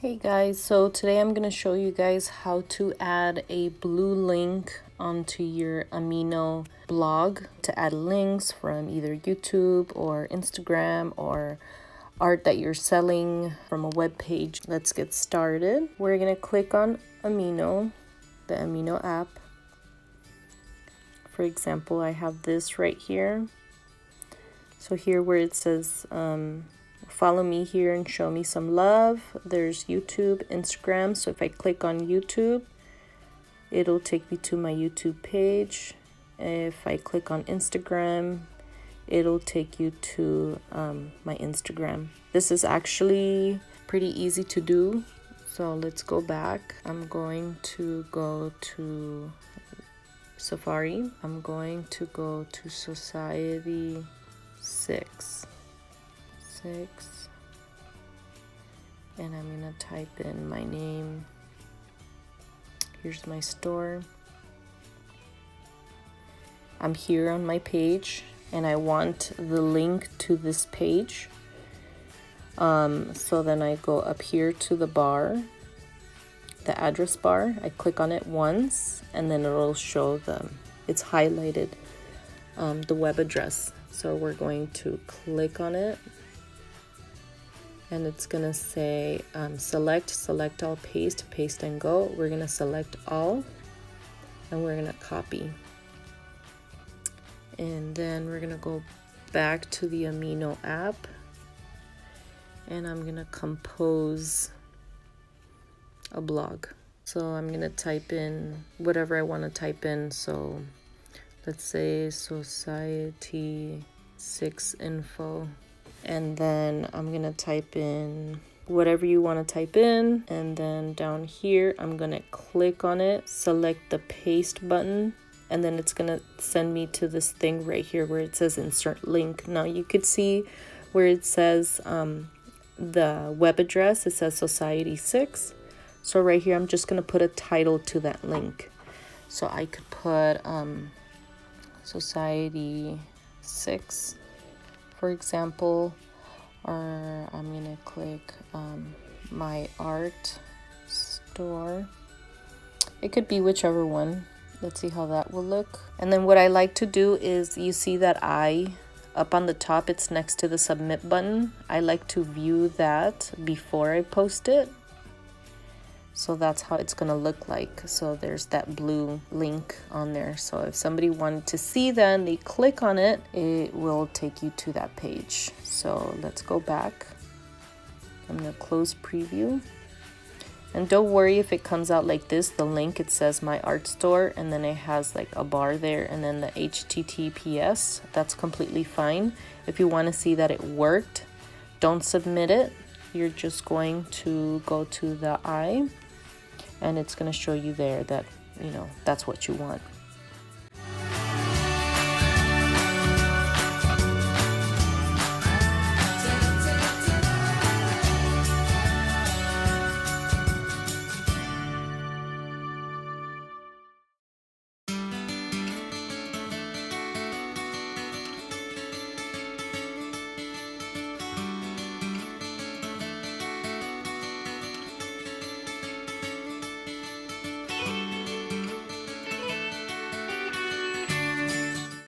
Hey guys, so today I'm going to show you guys how to add a blue link onto your Amino blog to add links from either YouTube or Instagram or art that you're selling from a web page. Let's get started. We're going to click on Amino, the Amino app. For example, I have this right here. So here where it says follow me here and show me some love, there's YouTube, Instagram. So if I click on YouTube, it'll take me to my YouTube page. If I click on Instagram, it'll take you to my Instagram. This is actually pretty easy to do. So let's go back. I'm going to go to Safari. I'm going to go to Society 6, and I'm gonna type in my name. Here's my store. I'm here on my page and I want the link to this page. So then I go up here to the bar, the address bar. I click on it once and then it'll show it's highlighted, the web address. So we're going to click on it and it's gonna say select all, paste and go. We're gonna select all and we're gonna copy. And then we're gonna go back to the Amino app and I'm gonna compose a blog. So I'm gonna type in whatever I want to type in. So let's say Society 6 info. And then I'm gonna type in whatever you want to type in. And then down here, I'm gonna click on it, select the paste button, and then it's gonna send me to this thing right here where it says insert link. Now you could see where it says the web address, it says Society 6. So right here, I'm just gonna put a title to that link. So I could put Society 6, for example, or I'm gonna click my art store. It could be whichever one. Let's see how that will look. And then what I like to do is, you see that I up on the top, it's next to the submit button. I like to view that before I post it. So that's how it's gonna look like. So there's that blue link on there. So if somebody wanted to see that and they click on it, it will take you to that page. So let's go back. I'm gonna close preview. And don't worry if it comes out like this. The link, it says my art store and then it has like a bar there and then the HTTPS. That's completely fine. If you wanna see that it worked, don't submit it. You're just going to go to the I, and it's going to show you there that, that's what you want.